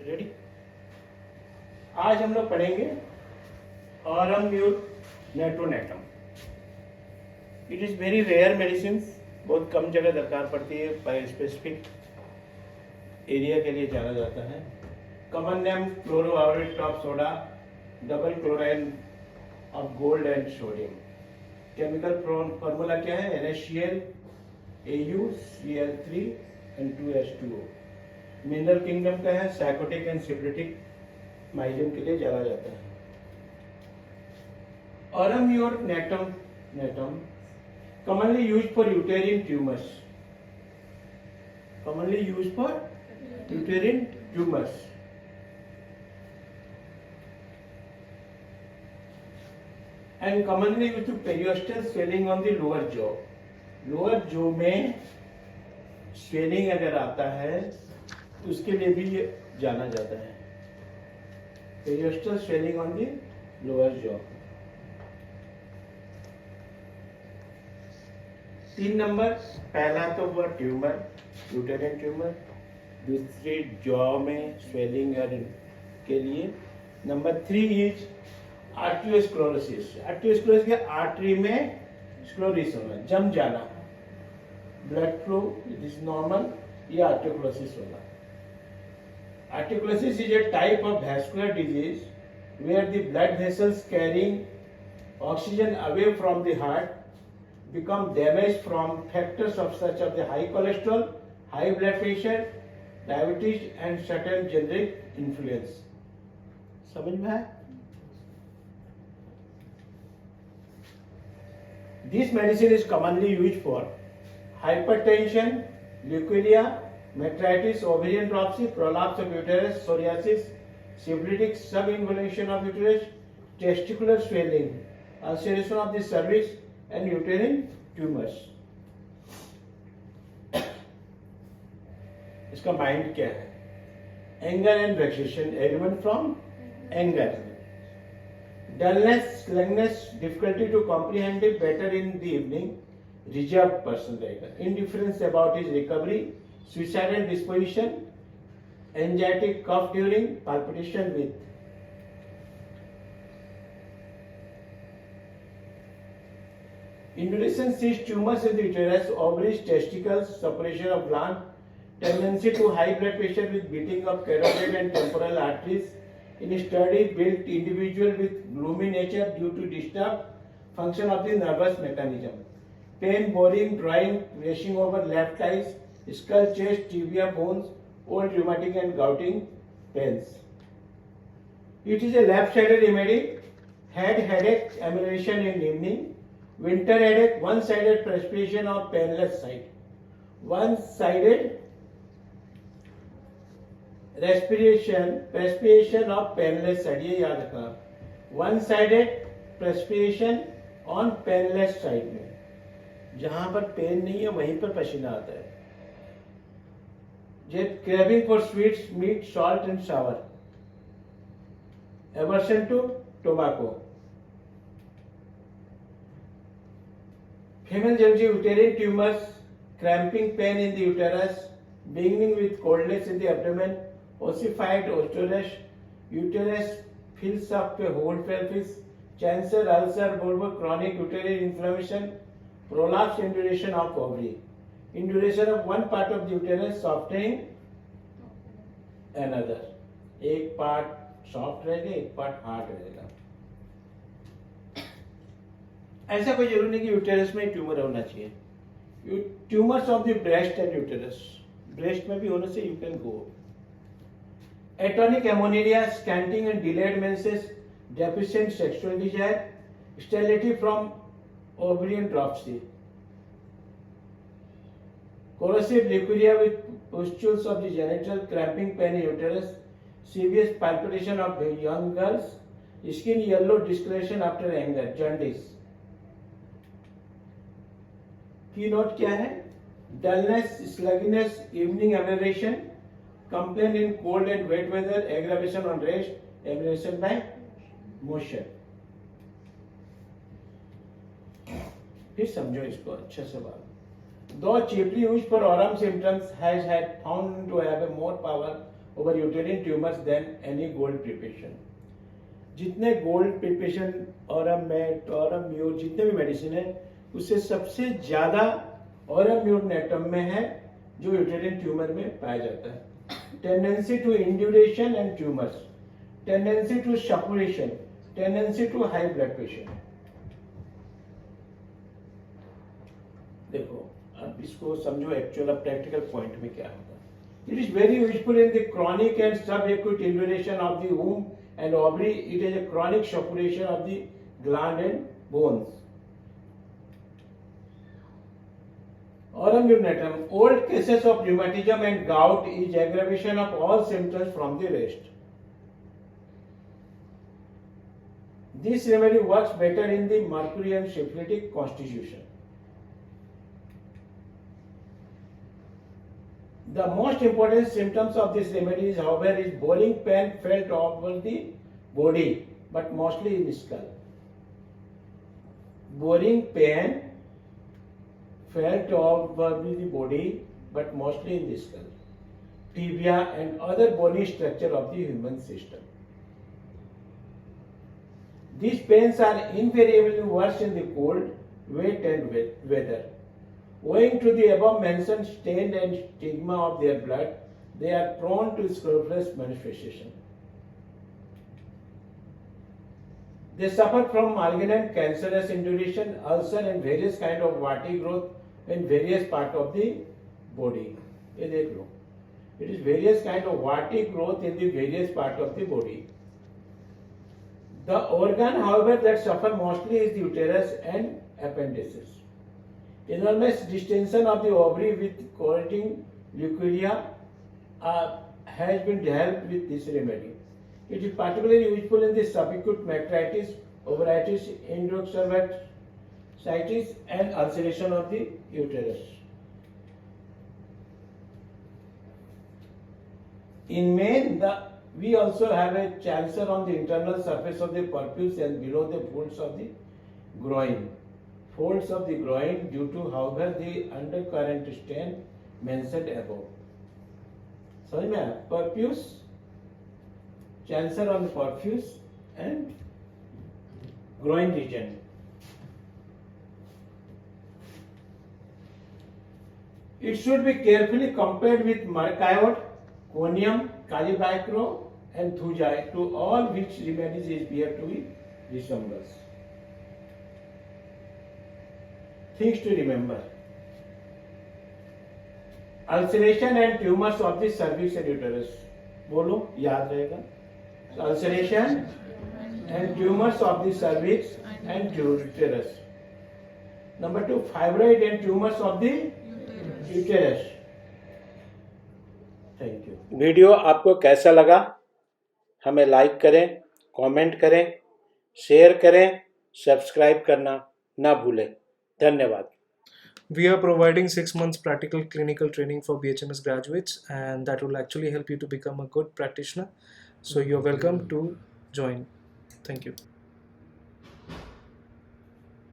Ready. आज हम लोग पढ़ेंगे aurum mur natronatum. It is very rare medicine, बहुत कम जगह दरकार पड़ती है, बाय स्पेसिफिक एरिया के लिए जाना जाता है। Common name chloroiodate of soda, double chlorine of gold and sodium. Chemical formula क्या है? NaCl, AuCl3 and 2H2O। Mineral kingdom का है सैकोटिक एंड सिप्रेटिक माइलियम के लिए जाना जाता है। Aurum mur natum commonly used for uterine tumors. Commonly used for uterine tumors. And commonly used to periosteal swelling on the lower jaw. Lower जो में swelling अगर आता है तो उसके लिए भी ये जाना जाता है, periosteal swelling on the lower jaw. 3 number, पहला तो हुआ ट्यूमर, यूटेरिन ट्यूमर। दूसरी जॉ में स्वेलिंग के लिए। Number 3 is आर्टियोस्क्लेरोसिस। आर्टियोस्क्लेरोसिस के आर्टरी में स्क्लोरिस होना, जम जाना, blood flow it is normal, ये आर्टियोक्लेरोसिस होना। Arteriosklerosis is a type of vascular disease where the blood vessels carrying oxygen away from the heart become damaged from factors of such as the high cholesterol, high blood pressure, diabetes and certain generic influence. समझ में है? This medicine is commonly used for hypertension, leukorrhea, metritis, ovarian dropsy, prolapse of uterus, psoriasis, syphilitic subinvolution of uterus, testicular swelling, ulceration of the cervix and uterine tumors. इसका mind क्या है? Anger and vexation, ailment from anger, dullness, sluggishness, difficulty to comprehend it better in the evening, reserve person रहेगा, indifference about his recovery, suicidal disposition, anxiety, cough during palpitation with indolence, cyst, tumors in the uterus, ovaries, testicles, suppression of gland, tendency to high blood pressure with beating of carotid and temporal arteries in a study built individual with gloomy nature due to disturbed function of the nervous mechanism, pain, boring, drawing, racing over left eyes, skull, chest, tibia, bones, old rheumatic and gouting pains. It is a left-sided remedy. Head headache, amelioration in evening. Winter headache, one-sided perspiration of painless side. One-sided perspiration of painless side. ये याद रखना. One-sided perspiration on painless side में, जहाँ पर pen नहीं है वहीं पर पसीना आता है। Craving for sweets, meat, salt and sour. Aversion to tobacco. Female genital uterine tumors, cramping pain in the uterus, beginning with coldness in the abdomen, ossified uterus, uterus fills up a whole pelvis, cancer, ulcer, bulbar, chronic uterine inflammation, prolapse and duration of ovary. In duration of one part of the uterus softening another, एक part soft रहेगा, एक part hard रहेगा। ऐसा कोई जरूरी नहीं कि uterus में ट्यूमर होना चाहिए। Tumors of the breast and uterus, breast में भी होने से you can go. Atonic amenorrhoea, scanty and delayed menses, deficient sexual desire, sterility from ovarian dropsy, corrosive leukorrhea with pustules of the genital, cramping pain in uterus, serious palpitation of young girls, skin yellow discoloration after anger, jaundice. Keynote क्या है? Dullness, sluggishness, evening aberration, complaint in cold and wet weather, aggravation on rest, aberration by motion. फिर समझो इसको अच्छे से बात। Though chiefly used for aurum symptoms, has had found to have a more power over uterine tumors than any gold preparation. जितने gold preparation ऑरमेट ऑरम्यूर जितने भी medicine है उससे सबसे ज्यादा ऑरम्यूरनेटम में है जो यूटेरिन ट्यूमर में पाया जाता है. Tendency to induration and tumors, tendency to suppuration, tendency to high blood pressure. देखो अब इसको समझो एक्चुअल प्रैक्टिकल पॉइंट में क्या होगा. It is very useful in the chronic and sub acute induration of the womb and ovary. It is a chronic suppuration of the gland and bones. Aureumnetum, old cases of rheumatism and gout is aggravation of all symptoms from the rest. This remedy works better in the mercury and syphilitic constitution. The most important symptoms of this remedy is, however, is boring pain felt over the body, but mostly in the skull. Boring pain felt over the body, but mostly in the skull, tibia, and other bony structure of the human system. These pains are invariably worse in the cold, wet, and weather. Owing to the above mentioned stain and stigma of their blood, they are prone to scrofulous manifestation. They suffer from malignant cancerous induration, ulcer, and various kind of warty growth in various part of the body. ये देख लो. It is various kind of warty growth in the various part of the body. The organ, however, that suffer mostly is the uterus and appendices. Enormous distension of the ovary with corroding leukorrhea has been helped with this remedy. It is particularly useful in the subacute metritis, ovaritis, endocervicitis, and ulceration of the uterus. In men, we also have a cancer on the internal surface of the purpose and below the folds of the groin. Folds of the groin due to, however, the undercurrent stain mentioned above. समझ में आया? Purpose, cancer on the purpose and groin region. It should be carefully compared with mercaptan, conium, calibacro, and thuja, to all which remedies is appear to be resemblance. Things to remember: ulceration and tumors of the cervix and uterus. बोलो, याद रहेगा. Ulceration and tumors of the cervix and uterus. Number 2, fibroid and tumors of the uterus. Thank you. Video आपको कैसा लगा? हमें like करें, comment करें, share करें, सब्सक्राइब करना ना भूलें. धन्यवाद. We are providing 6 months practical clinical training for BHMS graduates, and that will actually help you to become a good practitioner. So you're welcome to join. Thank you.